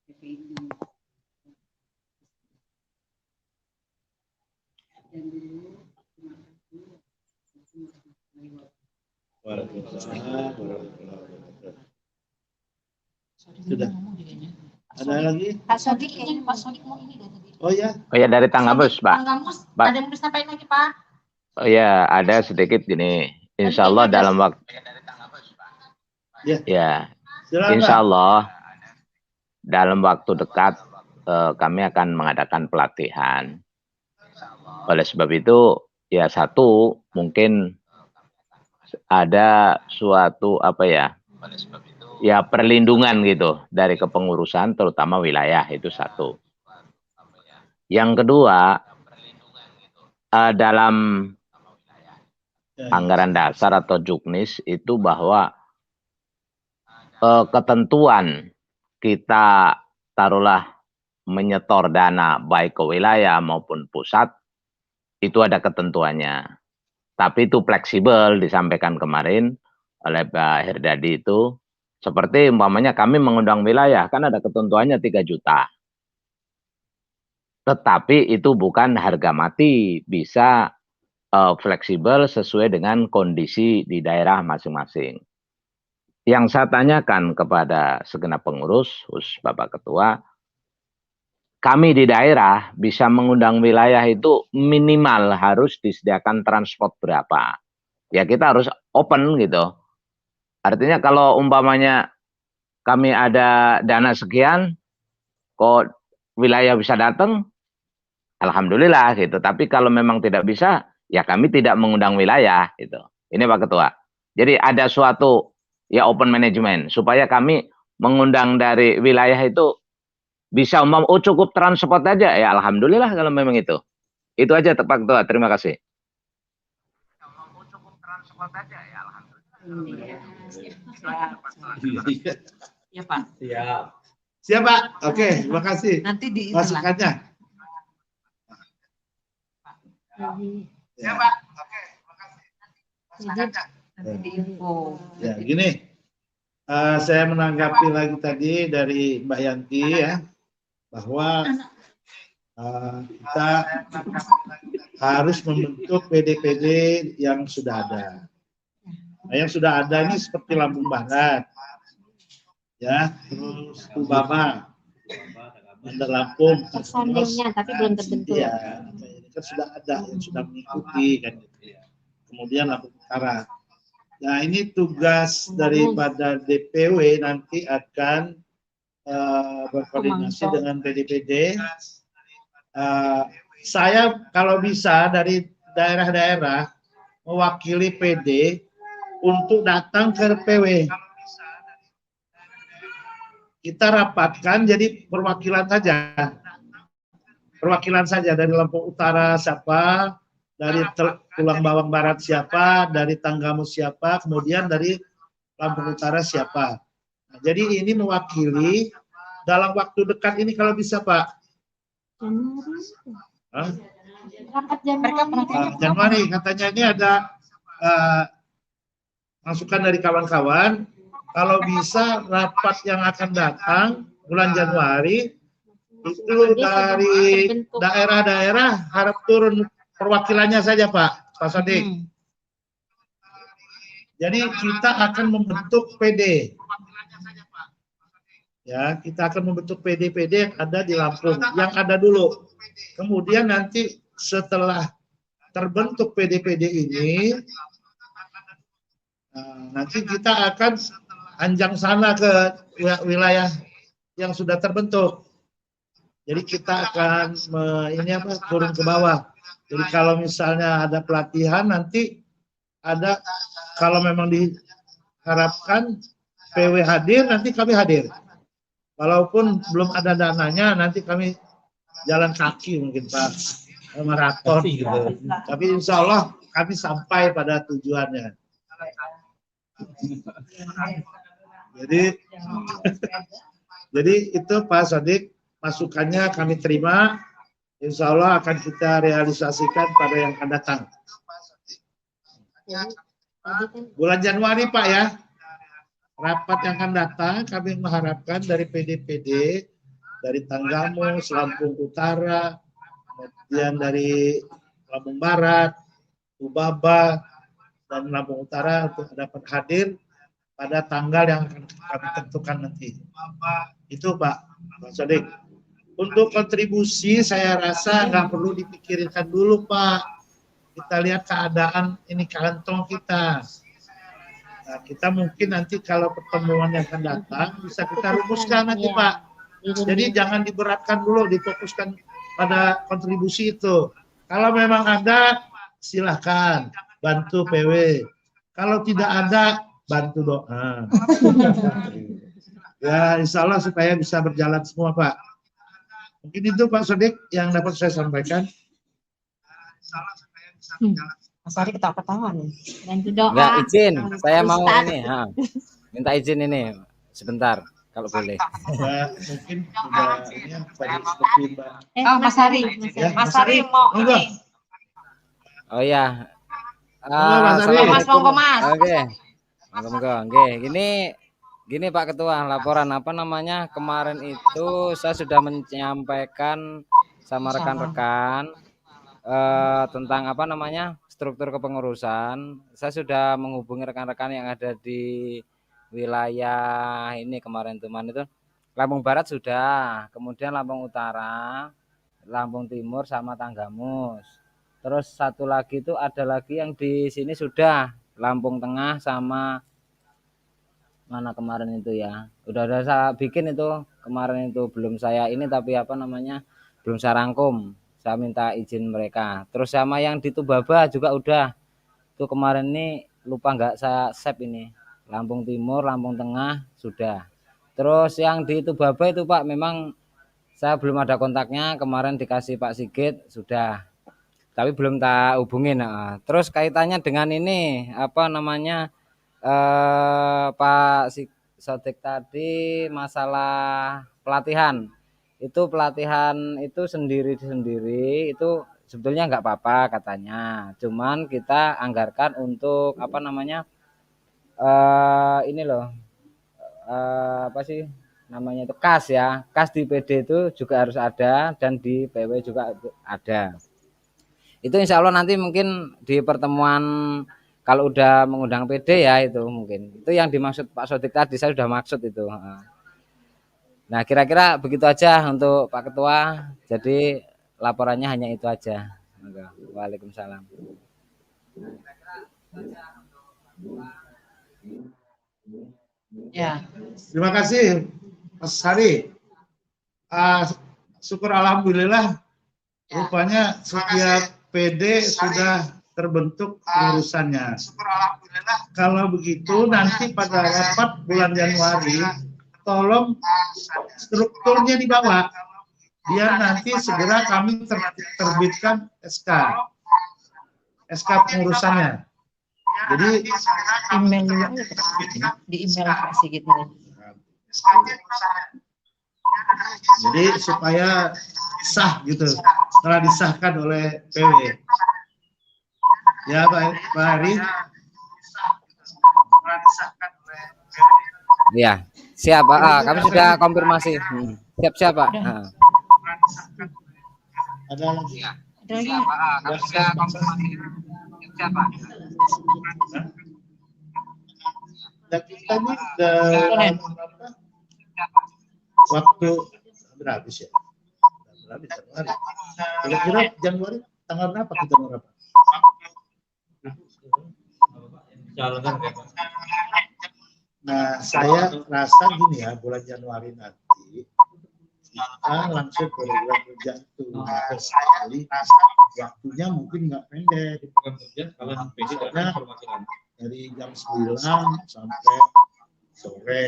KTPI ini. Dan dulu terima kasih. Sudah. Ada lagi? Pak Sodik kayaknya Pak Sodik mau ini dari tadi. Oh ya. Oh ya, dari Tanggamus, Pak. Tanggamus, Pak. ada yang mau disampaikan lagi, Pak? Oh ya, ada sedikit gini. Insya Allah dalam waktu ya, insya Allah dalam waktu dekat kami akan mengadakan pelatihan. Oleh sebab itu, ya satu mungkin ada suatu ya perlindungan gitu dari kepengurusan, terutama wilayah, itu satu. Yang kedua, dalam anggaran dasar atau juknis itu bahwa ketentuan kita taruhlah menyetor dana baik ke wilayah maupun pusat itu ada ketentuannya. Tapi itu fleksibel, disampaikan kemarin oleh Pak Herdadi itu. Seperti umpamanya kami mengundang wilayah, kan ada ketentuannya 3 juta. Tetapi itu bukan harga mati, bisa fleksibel sesuai dengan kondisi di daerah masing-masing. Yang saya tanyakan kepada segenap pengurus, khusus Bapak Ketua, kami di daerah bisa mengundang wilayah itu minimal harus disediakan transport berapa. Ya kita harus open gitu. Artinya kalau umpamanya kami ada dana sekian, kok wilayah bisa datang, alhamdulillah gitu. Tapi kalau memang tidak bisa, ya kami tidak mengundang wilayah gitu. Ini Pak Ketua. Jadi ada suatu ya open management supaya kami mengundang dari wilayah itu bisa cukup transport aja, ya alhamdulillah kalau memang itu. Itu aja Pak Ketua, terima kasih. Cukup transport aja, ya alhamdulillah. Ya, Pak. Siap. Siap, Pak. Oke, terima kasih. Nanti di masukannya. Siap, Pak. Oke, terima kasih. Masukannya. Nanti di info. Ya, gini. Saya menanggapi lagi tadi dari Mbak Yanti ya, bahwa kita harus membentuk PD-PD yang sudah ada. Nah, yang sudah ada ini seperti Lampung Barat, ya, terus Kubama, Bandar Lampung, Personilnya tapi belum terbentuk. Ya, ini kan sudah ada yang sudah mengikuti kan gitu ya. Kemudian Lampung Utara. Nah, ini tugas daripada DPW nanti akan berkoordinasi dengan PD-PD. Saya kalau bisa dari daerah-daerah mewakili PD untuk datang ke RPW. Kita rapatkan jadi perwakilan saja. Perwakilan saja dari Lampung Utara siapa, dari Tulang Bawang Barat siapa, dari Tanggamus siapa, kemudian dari Lampung Utara siapa. Nah, jadi ini mewakili dalam waktu dekat ini kalau bisa Pak. Januari katanya ini ada masukan dari kawan-kawan, kalau bisa rapat yang akan datang bulan Januari itu dari daerah-daerah harap turun perwakilannya saja Pak Sodik. Jadi kita akan membentuk PD. Ya, kita akan membentuk PD-PD yang ada di Lampung, yang ada dulu. Kemudian nanti setelah terbentuk PD-PD ini, nanti kita akan anjang sana ke wilayah yang sudah terbentuk. Jadi kita akan turun ke bawah. Jadi kalau misalnya ada pelatihan nanti ada, kalau memang diharapkan PW hadir, nanti kami hadir. Walaupun belum ada dananya, nanti kami jalan kaki mungkin Pak, maraton gitu. Tapi insya Allah kami sampai pada tujuannya. Jadi itu Pak Sodik, masukannya kami terima. Insya Allah akan kita realisasikan pada yang akan datang. Bulan Januari Pak ya. Rapat yang akan datang kami mengharapkan dari PD-PD, dari Tanggamus, Lampung Utara, kemudian dari Lampung Barat, Ubaba, dan Lampung Utara untuk dapat hadir pada tanggal yang akan kami tentukan nanti. Itu Pak Sodik. Untuk kontribusi saya rasa nggak perlu dipikirkan dulu Pak. Kita lihat keadaan ini kantong kita. Nah, kita mungkin nanti kalau pertemuan yang akan datang bisa kita rumuskan nanti Pak. Jadi jangan diberatkan dulu, difokuskan pada kontribusi itu. Kalau memang ada, silahkan bantu PW. Kalau tidak ada, bantu doa. Ya, insya Allah supaya bisa berjalan semua Pak. Mungkin itu Pak Sodik yang dapat saya sampaikan. Mas Ari ketawa-ketawa nih. Bantu doa. Enggak izin, saya mau Ustaz. ini, minta izin ini sebentar kalau boleh. Ya, mungkin sudah ini yang tadi seperti Mbak. Oh, Mas Ari. Ya, Mas Ari mau Monggo. ini. Oh ya. Halo, Mas Ari. Mas, monggo Mas. Oke. Monggo. Oke, gini Pak Ketua, laporan apa namanya? Kemarin itu saya sudah menyampaikan sama rekan-rekan tentang apa namanya? Struktur kepengurusan. Saya sudah menghubungi rekan-rekan yang ada di wilayah ini kemarin teman itu. Lampung Barat sudah, kemudian Lampung Utara, Lampung Timur sama Tanggamus. Terus satu lagi itu ada lagi yang di sini sudah Lampung Tengah sama mana kemarin itu ya. Udah saya bikin itu kemarin itu belum saya ini tapi apa namanya belum saya rangkum. Saya minta izin mereka. Terus sama yang di Tubaba juga udah. Itu kemarin ini lupa nggak saya save ini. Lampung Timur, Lampung Tengah sudah. Terus yang di Tubaba itu Pak memang saya belum ada kontaknya. Kemarin dikasih Pak Sigit sudah. Tapi belum tak hubungin. Nah. Terus kaitannya dengan ini apa namanya Pak Sodik tadi masalah pelatihan. Itu pelatihan itu sendiri-sendiri itu sebetulnya nggak apa-apa katanya. Cuman kita anggarkan untuk apa namanya ini loh apa sih namanya itu kas ya. Kas di PD itu juga harus ada dan di PW juga ada. Itu insya Allah nanti mungkin di pertemuan kalau udah mengundang PD ya itu mungkin. Itu yang dimaksud Pak Sodik tadi saya sudah maksud itu. Nah kira-kira begitu aja untuk Pak Ketua. Jadi laporannya hanya itu aja. Waalaikumsalam. Ya. Terima kasih Mas Hari. Syukur alhamdulillah rupanya setiap PD sudah terbentuk pengurusannya. Kalau begitu nanti pada rapat bulan Januari tolong strukturnya dibawa biar nanti segera kami terbitkan SK pengurusannya. Jadi Emailnya di email Pak Sigit ini. Jadi supaya sah gitu setelah disahkan oleh PW. Ya Pak Hari. Iya, siap Pak. Kami sudah konfirmasi. Siap Pak. Ada lagi? Ada lagi. Kami sudah konfirmasi. Siap Pak. Dan kita ini waktu habis ya. Habis Januari. Kira-kira Januari tanggal berapa kita mau rapat? Nah, saya rasa gini ya, bulan Januari nanti kita langsung program kerja itu. Sekali waktunya mungkin nggak pendek. Misalnya dari jam 9 sampai sore.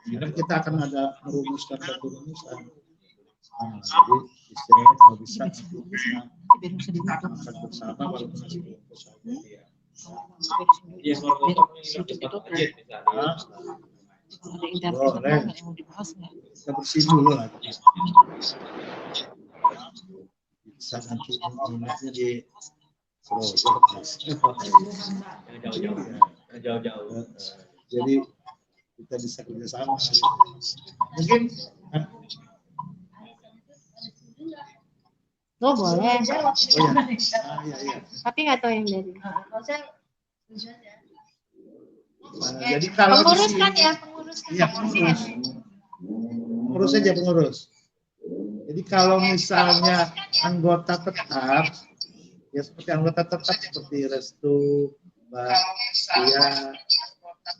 Jadi kita akan ada merumuskan satu rumusan. Nah, jadi istilahnya kalau bisa makan bersama walaupun nasi bungkus saja. Iya, Boleh. Kita bersih dulu lah. Bisa nanti minatnya di jauh-jauh. Jadi kita bisa kerjasama. Mungkin Oh boleh. iya. Tapi nggak tahu yang dari. Jadi kalau Pengurus di sini- kan ya, pengurus. Iya, pengurus. Pengurus saja pengurus. Jadi kalau misalnya anggota tetap, ya seperti anggota tetap seperti Restu, Mbak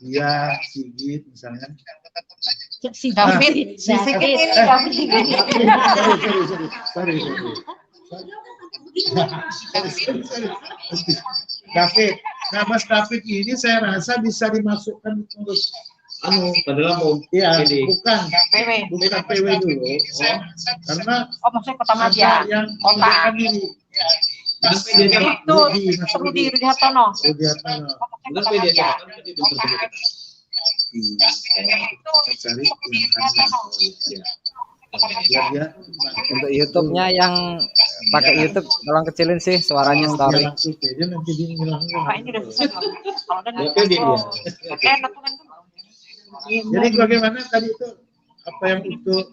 dia Sigit misalnya. Si David, Sorry. David. Nah, Mas David ini saya rasa bisa dimasukkan pengurus. Padahal Iya, bukan PW. PW dulu. Karena Maksudnya Kota ada Madya. yang Kota. mengundurkan diri. Itu Rudi Hartono. Rudi Hartono. Kota Madya. Kita cari yang biar dia Untuk YouTube-nya yang pakai YouTube tolong kecilin sih suaranya story. langsung aja nanti dia ngilang. Pak ini udah susah. Kalau udah enak kan. Jadi bagaimana tadi itu apa yang untuk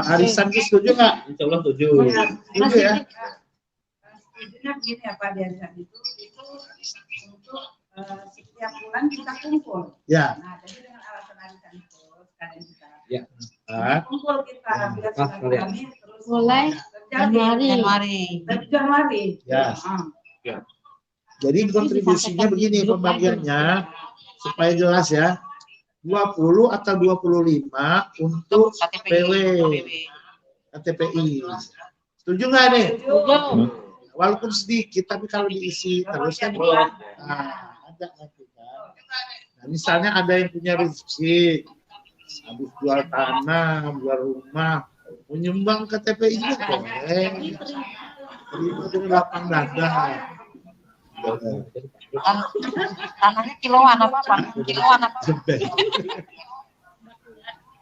Arisan. itu setuju nggak? Insya Allah 7. Setuju ya? Setujunya begini ya Pak Dian itu untuk setiap bulan kita kumpul. Ya. Nah, jadi dengan alasan arisan itu sekalian kita Ah, kumpul kita biar silaturahmi terus Mulai Januari. ya. Jadi kontribusinya begini pembagiannya supaya jelas ya. 20 atau 25 untuk PW KTPI. Setuju nggak nih? Walaupun sedikit tapi kalau diisi terus kan ada nanti kan. Nah, misalnya ada yang punya rezeki habis jual tanah, jual rumah, menyumbang ke TPI itu boleh. Terima dengan lapang dada. Tanahnya kiloan apa Pak? Kiloan apa?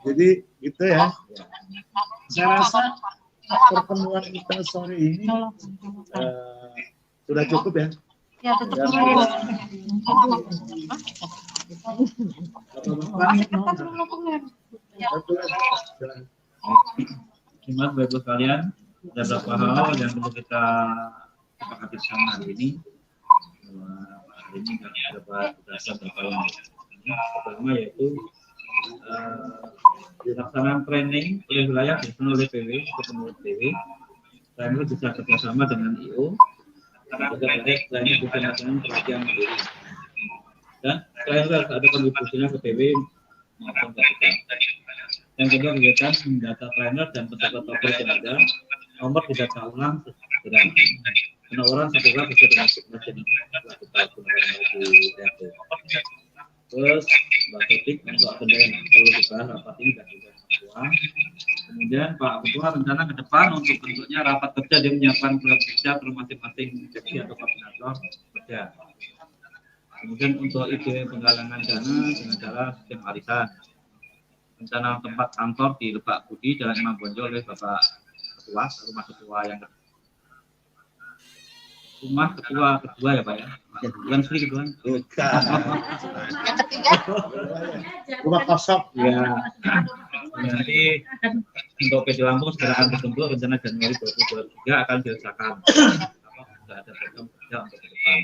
Jadi gitu ya. Saya rasa pertemuan kita sore ini sudah cukup ya. Ya tetap Ya. dulu. Cuma Bapak sekalian, ada beberapa hal yang perlu kita sepakati bersama hari ini. Hari ini kami dapat berdasarkan beberapa yang pertama yaitu pelaksanaan training oleh wilayah dilakukan oleh PW ketemu PW. Training bisa kerjasama dengan IO. Juga training bisa melakukan pelatihan mandiri. Dan selain itu ada kontribusinya ke PW maupun ke kita. Yang kedua kegiatan mendata trainer dan peserta topel yang ada, nomor didata ulang segera. Penawaran segera sesuai dengan tugas yang dilakukan di RT. Terus Mbak Ketik untuk agenda yang perlu dibahas rapat ini dan juga Ketua. Kemudian Pak Ketua rencana ke depan untuk bentuknya rapat kerja dia menyiapkan surat kerja per masing-masing seksi atau koordinator kerja. Kemudian untuk ide penggalangan dana dengan cara sistem arisan. Rencana tempat kantor di Lebak Budi, Jalan Imam Bonjol oleh Bapak Ketua, rumah ketua yang rumah ketua kedua ya Pak ya. Bukan Sri kedua. Yang ketiga. Rumah kosong. Ya. Nanti untuk PD Lampung segera akan berkumpul rencana Januari 2023 akan dirasakan. Sudah ada program kerja untuk ke depan.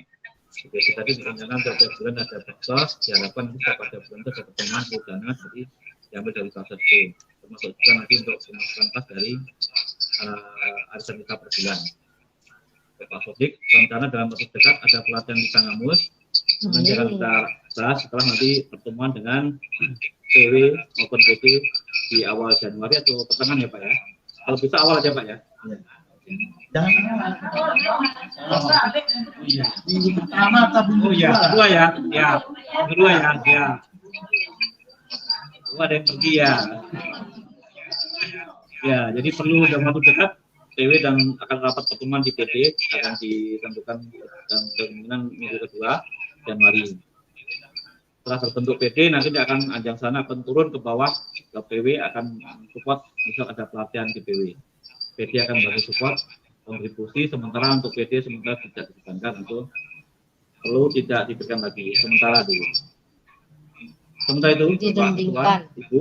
Jadi tadi direncanakan setiap bulan ada baksos, diharapkan nanti pada bulan itu ada pertemuan perdana jadi diambil dari baksos itu. termasuk juga nanti untuk pemasukan kas dari arisan kita per bulan. Pak Sodik, rencana dalam waktu dekat ada pelatihan di Tangamus. Nanti akan kita bahas setelah nanti pertemuan dengan PW maupun PT di awal Januari atau pertengahan ya Pak ya. Kalau bisa awal aja Pak ya. Jangan minggu pertama atau minggu kedua ya. Ya, kedua ya. Ya. Ada yang pergi ya. Ya, jadi perlu dalam waktu dekat PW dan akan rapat pertemuan di PT akan ditentukan dalam kemungkinan minggu kedua Januari. Setelah terbentuk PT nanti dia akan ajang sana akan turun ke bawah ke PW akan support misal ada pelatihan di PW. PT akan bantu support kontribusi sementara untuk PT sementara tidak dibebankan untuk perlu tidak diberikan lagi sementara dulu. Sementara itu Pak Ketua, Ibu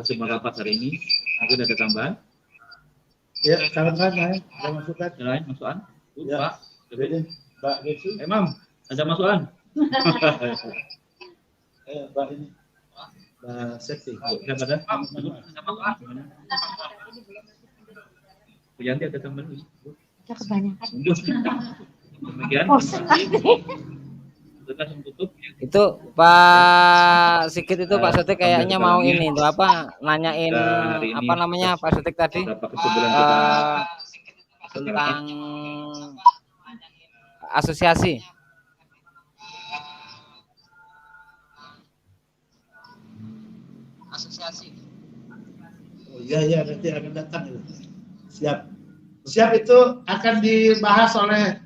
kesimpulan rapat hari ini mungkin ada tambahan? Ya, kawan-kawan ada masukan? Lain masukan? Ya. Pak, Mbak Desi. Mam, ada masukan? Mbak ini. Mbak Sekti. Siapa ada? Bu Yanti ada tambahan? Udah kebanyakan. Demikian. Langsung tutup. Itu Pak Sigit itu Pak Sotik kayaknya mau ini itu apa nanyain apa namanya Pak Sotik tadi tentang asosiasi. Oh iya nanti akan datang itu. Siap itu akan dibahas oleh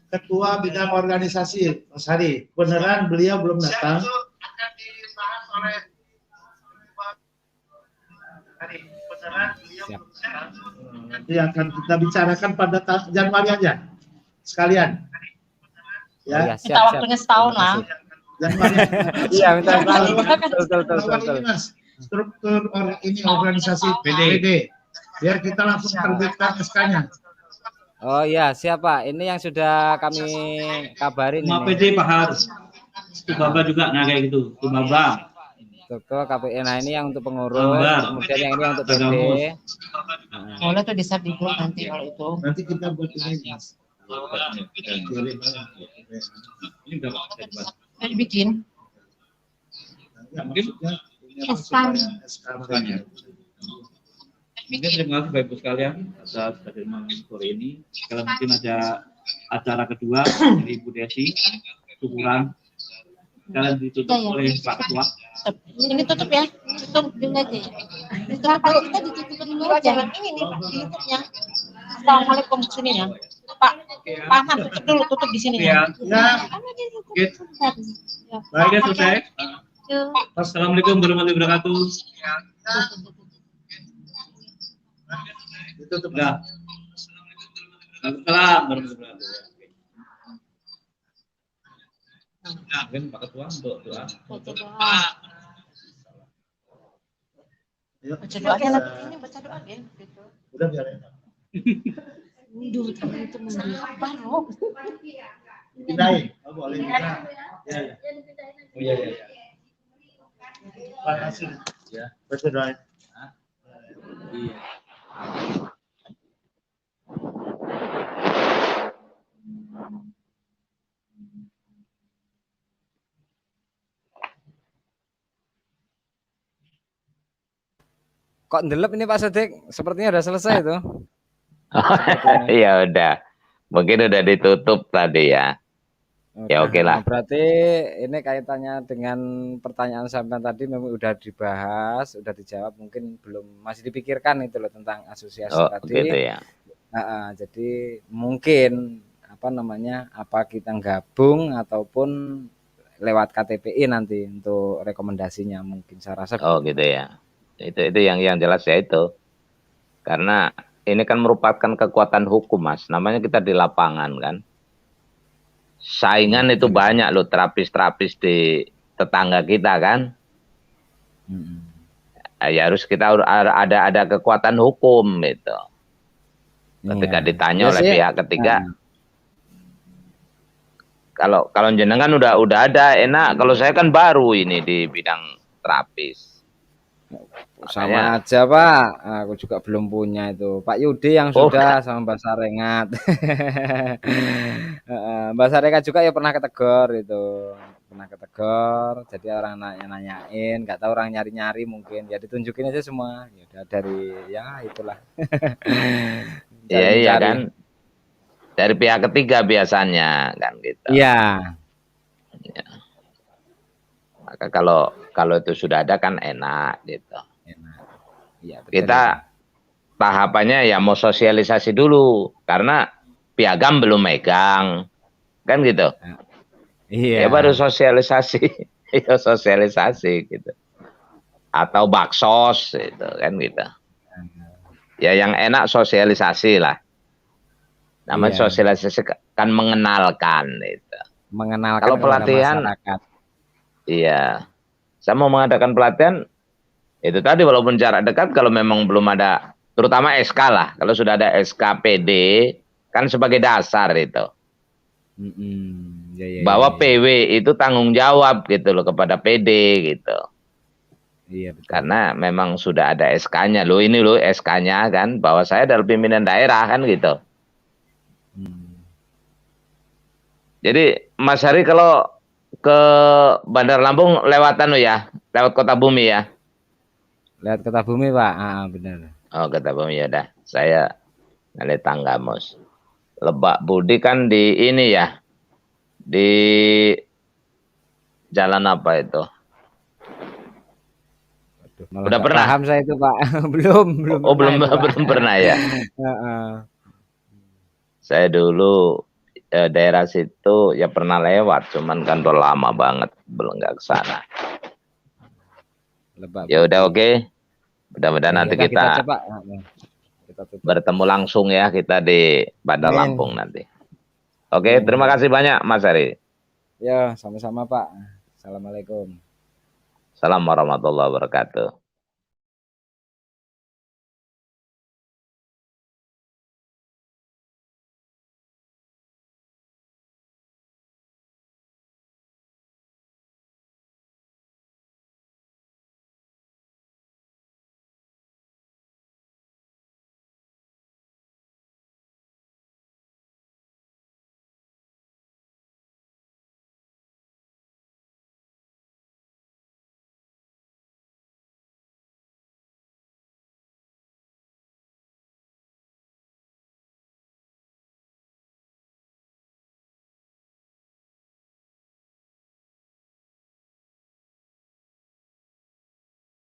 Ketua Bidang Organisasi Mas Hari. Beneran beliau belum datang. Itu akan dibahas oleh Hari. Beneran beliau belum datang. Nanti akan kita bicarakan pada Januari aja. Sekalian. Ya. Kita waktunya setahun lah. Iya, minta betul. Struktur ini organisasi PD. Biar kita langsung terbitkan SK-nya. Oh iya, siapa? Ini yang sudah kami kabarin Sama ini. PD Pak Har. Tubaba juga, nah kayak gitu. Tubaba. Ketua KPI. Nah ini yang untuk pengurus, Gambar. kemudian yang ini untuk PD. Boleh tuh di-share di grup nanti kalau itu. Nanti kita buat ini. Ini udah Pak, saya buat. Nanti bikin. SK-nya. Mungkin terima kasih Bapak Ibu sekalian atas kehadiran sore ini. Kalau mungkin ada acara kedua dari Ibu Desi, syukuran. Kalian ditutup oleh Pak Ketua. Ini tutup ya. Tutup dulu aja ya. Kenapa kita ditutup dulu aja? Ini nih Pak, tutupnya. Assalamualaikum sini ya. Pak Ahmad tutup di sini ya. Ya. Baik ya selesai. Assalamualaikum warahmatullahi wabarakatuh. Ditutup. Nah. Waalaikumsalam warahmatullahi wabarakatuh. Nah, mungkin Pak Ketua untuk doa. Baca doanya nanti ini baca doa ya. Gitu. Udah biarin. Mundur itu mundur. Baru. Pindahin. Oh, boleh pindah. Ya. Oh iya. Terima kasih. Ya. Baca doa. Iya. Kok ndelep ini Pak Sodik? Sepertinya udah selesai itu. Ya udah, mungkin udah ditutup tadi ya. Ya oke lah. Berarti ini kaitannya dengan pertanyaan sampean tadi memang udah dibahas, udah dijawab, mungkin belum masih dipikirkan itu loh tentang asosiasi tadi. Gitu ya. Jadi mungkin apa kita gabung ataupun lewat KTPI nanti untuk rekomendasinya mungkin saya rasa. Gitu ya. Itu yang jelas ya itu. Karena ini kan merupakan kekuatan hukum Mas. Namanya kita di lapangan kan. Saingan itu banyak loh terapis-terapis di tetangga kita kan. Ya harus kita ada kekuatan hukum gitu. Ketika ditanya oleh pihak ketiga. Kalau jenengan udah ada enak. Kalau saya kan baru ini di bidang terapis. Sama Makanya, aja Pak, aku juga belum punya itu. Pak Yudi yang oh, sudah sama Mbak Sarengat. Heeh, Mbak Sarengat juga ya pernah ketegor itu, pernah ketegor. Jadi orang nanya-nanyain, nggak tahu orang nyari-nyari mungkin. Ya ditunjukin aja semua. Ya udah dari ya itulah. iya iya Cari-cari. kan, dari pihak ketiga biasanya kan gitu. Iya. Maka kalau kalau itu sudah ada kan enak gitu. Enak. Iya betul itu. Kita tahapannya ya mau sosialisasi dulu karena piagam belum megang kan gitu. Iya. Ya baru sosialisasi, ya sosialisasi gitu. Atau baksos gitu kan gitu. Ya yang enak sosialisasi lah. Namanya Iya. sosialisasi kan mengenalkan itu. Mengenalkan Kalau kepada pelatihan, masyarakat. iya. Saya mau mengadakan pelatihan itu tadi walaupun jarak dekat kalau memang belum ada, terutama SK lah. Kalau sudah ada SK PD kan sebagai dasar itu. Ya, ya, Bahwa ya, ya. PW itu tanggung jawab gitu loh kepada PD gitu. Iya betul. Karena memang sudah ada SK-nya loh, ini loh SK-nya kan bahwa saya adalah pimpinan daerah kan gitu. Jadi Mas Hari kalau ke Bandar Lampung lewatan lo ya, lewat Kota Bumi ya. Lihat kota bumi Pak, benar. Oh Kota Bumi ya udah. Saya ngeliat tangga Mus. Lebak Budi kan di ini ya, di jalan apa itu? Malah Udah nggak pernah? paham saya itu Pak, belum Oh pernah belum itu Pak. belum pernah ya. Heeh. Saya dulu daerah situ ya pernah lewat, cuman kan udah lama banget belum nggak ke sana. Lebak Ya udah Bulus. oke. Mudah-mudahan Ya nanti udah kita kita coba. Kita tutup. bertemu langsung ya kita di Bandar Amin. Lampung nanti. Oke, terima kasih banyak Mas Ari. Ya, sama-sama Pak. Assalamualaikum. Assalamualaikum warahmatullahi wabarakatuh.